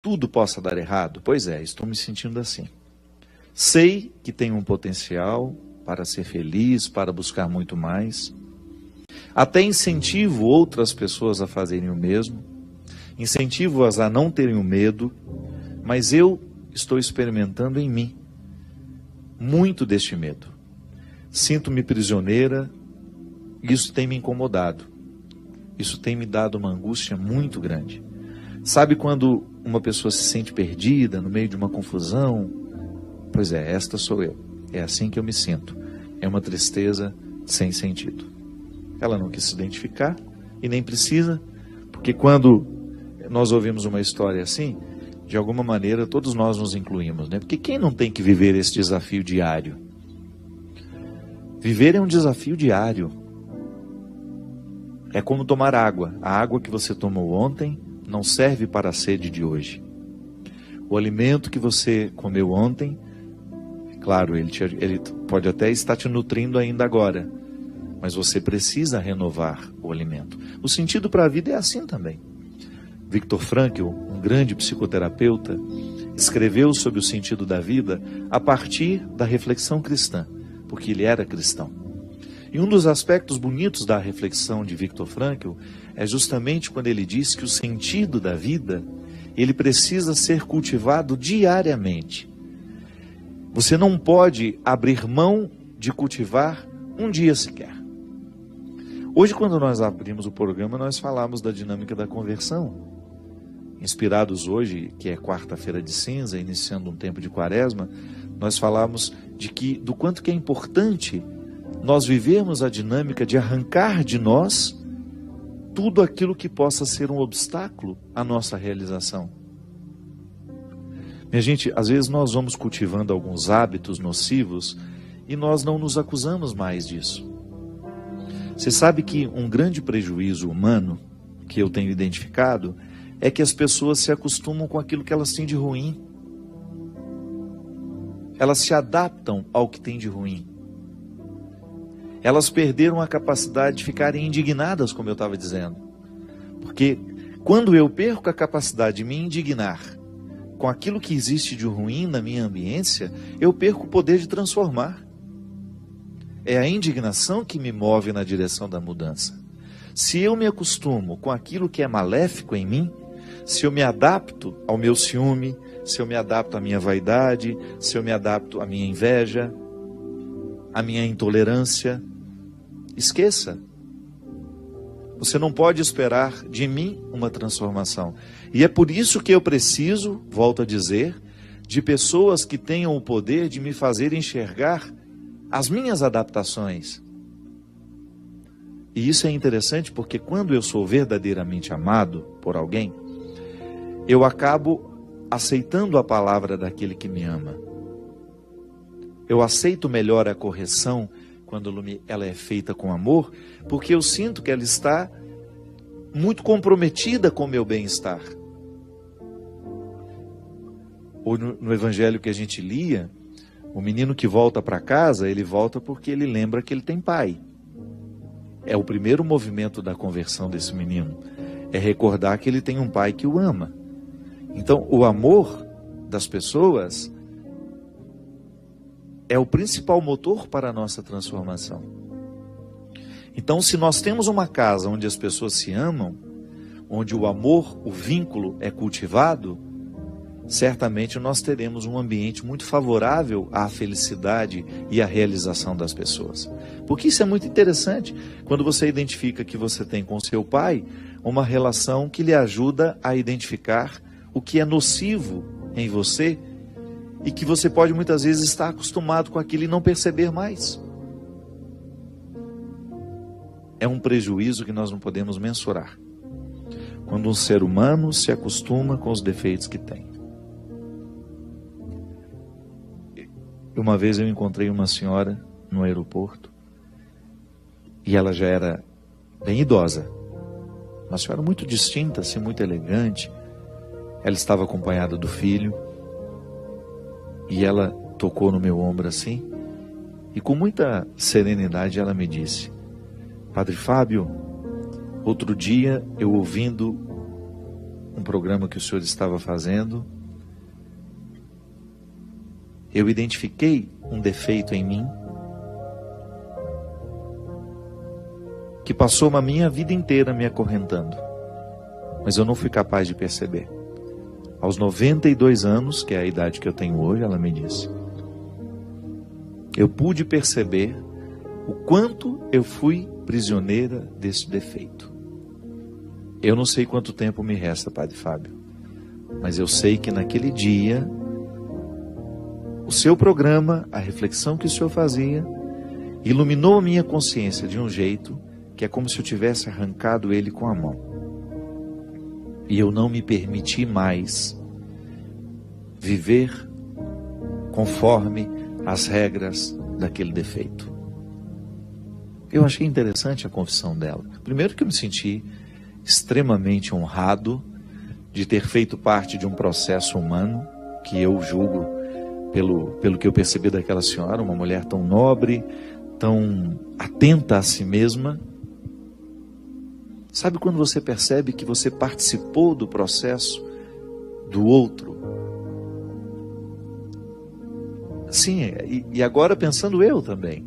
tudo possa dar errado? Pois é, estou me sentindo assim. Sei que tenho um potencial para ser feliz, para buscar muito mais. Até incentivo outras pessoas a fazerem o mesmo. Incentivo-as a não terem o medo, mas eu estou experimentando em mim muito deste medo. Sinto-me prisioneira, isso tem me incomodado. Isso tem me dado uma angústia muito grande. Sabe quando uma pessoa se sente perdida no meio de uma confusão? Pois é, esta sou eu. É assim que eu me sinto. É uma tristeza sem sentido. Ela não quis se identificar e nem precisa, porque quando nós ouvimos uma história assim, de alguma maneira todos nós nos incluímos, né? Porque quem não tem que viver esse desafio diário? Viver é um desafio diário. É como tomar água. A água que você tomou ontem não serve para a sede de hoje. O alimento que você comeu ontem, claro, ele pode até estar te nutrindo ainda agora, mas você precisa renovar o alimento. O sentido para a vida é assim também. Viktor Frankl, um grande psicoterapeuta, escreveu sobre o sentido da vida a partir da reflexão cristã, porque ele era cristão. E um dos aspectos bonitos da reflexão de Viktor Frankl é justamente quando ele diz que o sentido da vida, ele precisa ser cultivado diariamente. Você não pode abrir mão de cultivar um dia sequer. Hoje, quando nós abrimos o programa, nós falamos da dinâmica da conversão. Inspirados hoje, que é quarta-feira de cinza, iniciando um tempo de quaresma, nós falamos do quanto que é importante nós vivermos a dinâmica de arrancar de nós tudo aquilo que possa ser um obstáculo à nossa realização. Minha gente, às vezes nós vamos cultivando alguns hábitos nocivos e nós não nos acusamos mais disso. Você sabe que um grande prejuízo humano que eu tenho identificado é que as pessoas se acostumam com aquilo que elas têm de ruim. Elas se adaptam ao que tem de ruim. Elas perderam a capacidade de ficarem indignadas, como eu estava dizendo. Porque quando eu perco a capacidade de me indignar com aquilo que existe de ruim na minha ambiência, eu perco o poder de transformar. É a indignação que me move na direção da mudança. Se eu me acostumo com aquilo que é maléfico em mim, se eu me adapto ao meu ciúme, se eu me adapto à minha vaidade, se eu me adapto à minha inveja, à minha intolerância, esqueça. Você não pode esperar de mim uma transformação. E é por isso que eu preciso, volto a dizer, de pessoas que tenham o poder de me fazer enxergar as minhas adaptações. E isso é interessante porque quando eu sou verdadeiramente amado por alguém, eu acabo aceitando a palavra daquele que me ama. Eu aceito melhor a correção quando ela é feita com amor, porque eu sinto que ela está muito comprometida com o meu bem-estar. Ou no evangelho que a gente lia, o menino que volta para casa, ele volta porque ele lembra que ele tem pai. É o primeiro movimento da conversão desse menino. É recordar que ele tem um pai que o ama. Então, o amor das pessoas é o principal motor para a nossa transformação. Então, se nós temos uma casa onde as pessoas se amam, onde o amor, o vínculo é cultivado, certamente nós teremos um ambiente muito favorável à felicidade e à realização das pessoas. Porque isso é muito interessante, quando você identifica que você tem com seu pai uma relação que lhe ajuda a identificar o que é nocivo em você e que você pode muitas vezes estar acostumado com aquilo e não perceber mais. É um prejuízo que nós não podemos mensurar. Quando um ser humano se acostuma com os defeitos que tem. Uma vez eu encontrei uma senhora no aeroporto e ela já era bem idosa. Uma senhora muito distinta, assim, muito elegante. Ela estava acompanhada do filho e ela tocou no meu ombro assim e com muita serenidade ela me disse: Padre Fábio, outro dia eu ouvindo um programa que o senhor estava fazendo, eu identifiquei um defeito em mim que passou a minha vida inteira me acorrentando, mas eu não fui capaz de perceber. Aos 92 anos, que é a idade que eu tenho hoje, ela me disse, eu pude perceber o quanto eu fui prisioneira desse defeito. Eu não sei quanto tempo me resta, Padre Fábio, mas eu sei que naquele dia, o seu programa, a reflexão que o senhor fazia, iluminou a minha consciência de um jeito que é como se eu tivesse arrancado ele com a mão. E eu não me permiti mais viver conforme as regras daquele defeito. Eu achei interessante a confissão dela. Primeiro que eu me senti extremamente honrado de ter feito parte de um processo humano que eu julgo, pelo que eu percebi daquela senhora, uma mulher tão nobre, tão atenta a si mesma. Sabe quando você percebe que você participou do processo do outro? Sim, e agora pensando eu também.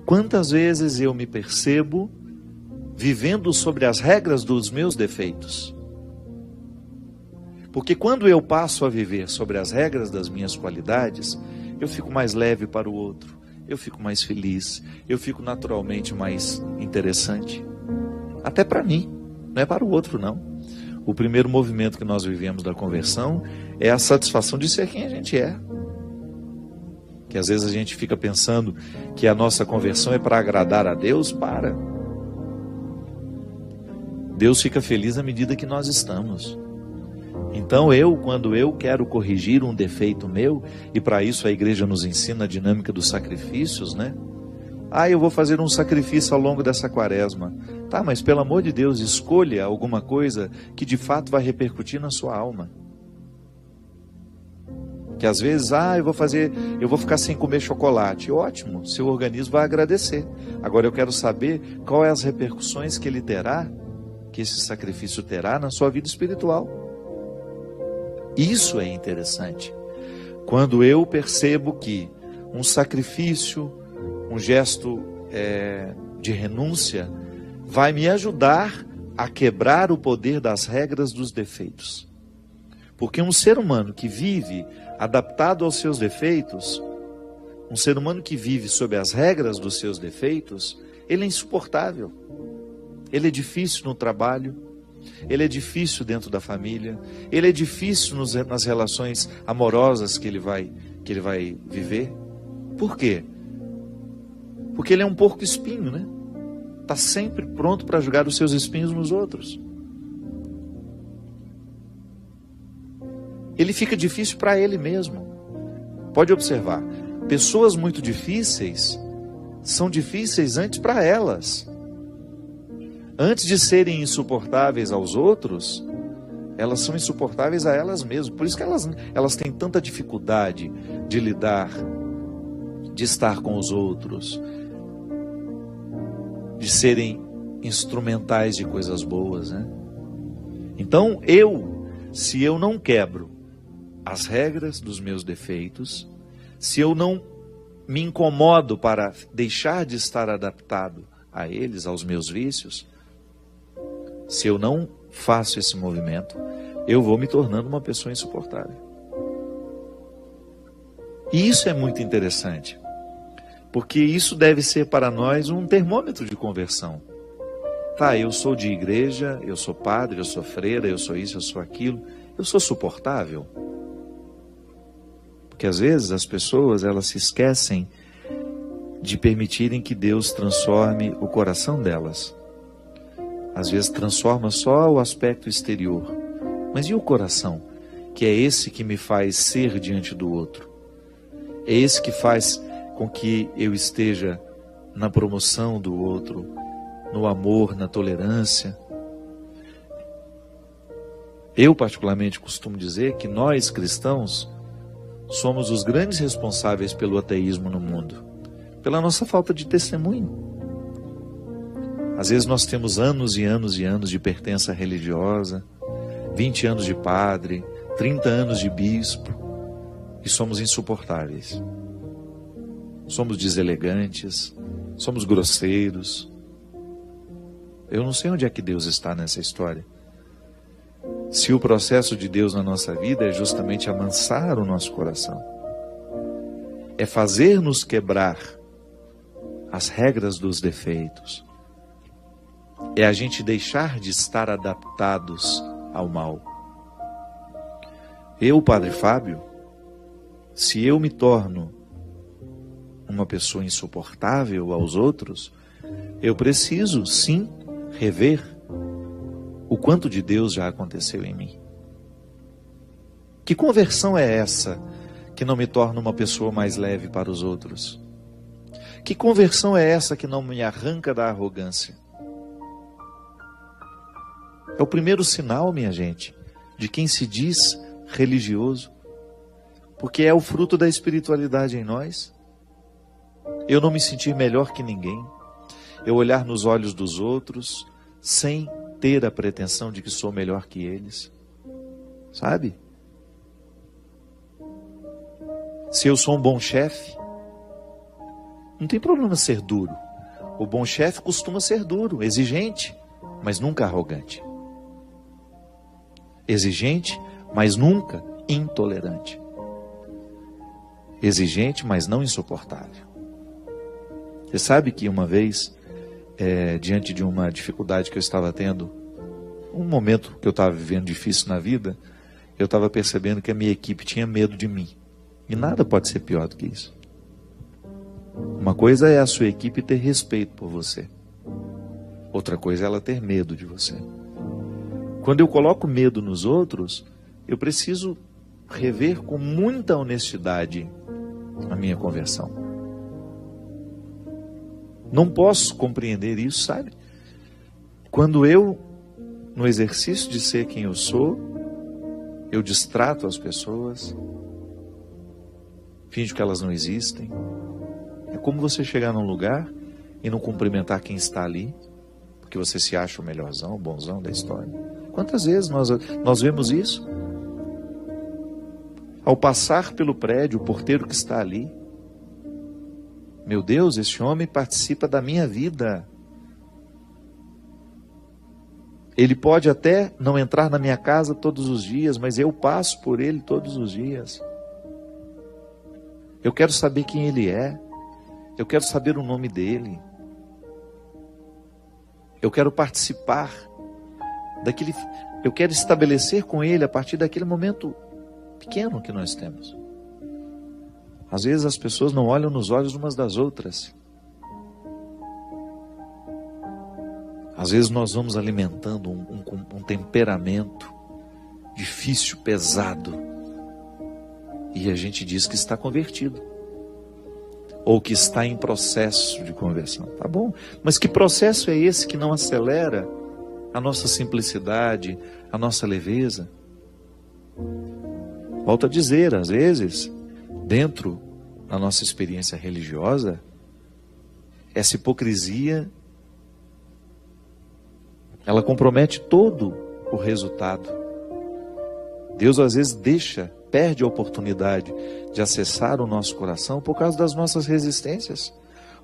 Quantas vezes eu me percebo vivendo sobre as regras dos meus defeitos? Porque quando eu passo a viver sobre as regras das minhas qualidades, eu fico mais leve para o outro, eu fico mais feliz, eu fico naturalmente mais interessante. Até para mim, não é para o outro não. O primeiro movimento que nós vivemos da conversão é a satisfação de ser quem a gente é. Que às vezes a gente fica pensando que a nossa conversão é para agradar a Deus, para. Deus fica feliz à medida que nós estamos. Então quando eu quero corrigir um defeito meu, e para isso a igreja nos ensina a dinâmica dos sacrifícios, né? Eu vou fazer um sacrifício ao longo dessa quaresma. Tá, mas pelo amor de Deus, escolha alguma coisa que de fato vai repercutir na sua alma. Que às vezes, eu vou ficar sem comer chocolate. Ótimo, seu organismo vai agradecer. Agora eu quero saber qual é as repercussões que ele terá, que esse sacrifício terá na sua vida espiritual. Isso é interessante. Quando eu percebo que um sacrifício, um gesto de renúncia, vai me ajudar a quebrar o poder das regras dos defeitos. Porque um ser humano que vive adaptado aos seus defeitos, um ser humano que vive sob as regras dos seus defeitos, ele é insuportável. Ele é difícil no trabalho, ele é difícil dentro da família, ele é difícil nas relações amorosas que ele vai viver. Por quê? Porque ele é um porco espinho, né? Está sempre pronto para jogar os seus espinhos nos outros. Ele fica difícil para ele mesmo. Pode observar, pessoas muito difíceis são difíceis antes para elas. Antes de serem insuportáveis aos outros, elas são insuportáveis a elas mesmas. Por isso que elas têm tanta dificuldade de lidar, de estar com os outros, de serem instrumentais de coisas boas, né? Então se eu não quebro as regras dos meus defeitos, se eu não me incomodo para deixar de estar adaptado a eles, aos meus vícios, se eu não faço esse movimento, eu vou me tornando uma pessoa insuportável. E isso é muito interessante, porque isso deve ser para nós um termômetro de conversão. Tá, eu sou de igreja, eu sou padre, eu sou freira, eu sou isso, eu sou aquilo, eu sou suportável? Porque às vezes as pessoas, elas se esquecem de permitirem que Deus transforme o coração delas. Às vezes transforma só o aspecto exterior. Mas e o coração? Que é esse que me faz ser diante do outro. É esse que faz com que eu esteja na promoção do outro, no amor, na tolerância. Eu particularmente costumo dizer que nós cristãos somos os grandes responsáveis pelo ateísmo no mundo, pela nossa falta de testemunho. Às vezes nós temos anos e anos e anos de pertença religiosa, 20 anos de padre, 30 anos de bispo, e somos insuportáveis. Somos deselegantes, somos grosseiros. Eu não sei onde é que Deus está nessa história. Se o processo de Deus na nossa vida é justamente amansar o nosso coração, é fazer-nos quebrar as regras dos defeitos, é a gente deixar de estar adaptados ao mal. Eu, Padre Fábio, se eu me torno uma pessoa insuportável aos outros, eu preciso, sim, rever o quanto de Deus já aconteceu em mim. Que conversão é essa que não me torna uma pessoa mais leve para os outros? Que conversão é essa que não me arranca da arrogância? É o primeiro sinal, minha gente, de quem se diz religioso, porque é o fruto da espiritualidade em nós. Eu não me sentir melhor que ninguém, eu olhar nos olhos dos outros sem ter a pretensão de que sou melhor que eles, sabe? Se eu sou um bom chefe, não tem problema ser duro. O bom chefe costuma ser duro, exigente, mas nunca arrogante. Exigente, mas nunca intolerante. Exigente, mas não insuportável. Você sabe que uma vez, diante de uma dificuldade que eu estava tendo, um momento que eu estava vivendo difícil na vida, eu estava percebendo que a minha equipe tinha medo de mim. E nada pode ser pior do que isso. Uma coisa é a sua equipe ter respeito por você. Outra coisa é ela ter medo de você. Quando eu coloco medo nos outros, eu preciso rever com muita honestidade a minha conversão. Não posso compreender isso, sabe? Quando eu, no exercício de ser quem eu sou, eu distrato as pessoas, finjo que elas não existem. É como você chegar num lugar e não cumprimentar quem está ali, porque você se acha o melhorzão, o bonzão da história. Quantas vezes nós vemos isso? Ao passar pelo prédio, o porteiro que está ali, meu Deus, esse homem participa da minha vida. Ele pode até não entrar na minha casa todos os dias, mas eu passo por ele todos os dias. Eu quero saber quem ele é. Eu quero saber o nome dele. Eu quero participar daquele. Eu quero estabelecer com ele a partir daquele momento pequeno que nós temos. Às vezes as pessoas não olham nos olhos umas das outras. Às vezes nós vamos alimentando um temperamento difícil, pesado, e a gente diz que está convertido, ou que está em processo de conversão. Tá bom, mas que processo é esse que não acelera a nossa simplicidade, a nossa leveza? Volto a dizer, às vezes, dentro da nossa experiência religiosa, essa hipocrisia, ela compromete todo o resultado. Deus às vezes perde a oportunidade de acessar o nosso coração por causa das nossas resistências,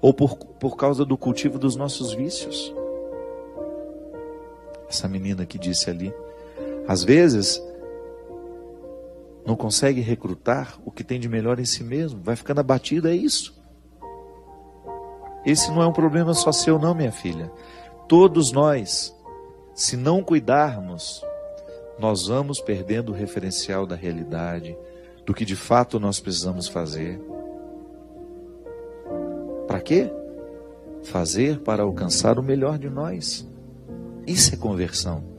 ou por causa do cultivo dos nossos vícios. Essa menina que disse ali, às vezes não consegue recrutar o que tem de melhor em si mesmo, vai ficando abatido, é isso. Esse não é um problema só seu não, minha filha. Todos nós, se não cuidarmos, nós vamos perdendo o referencial da realidade, do que de fato nós precisamos fazer. Para quê? Fazer para alcançar o melhor de nós. Isso é conversão.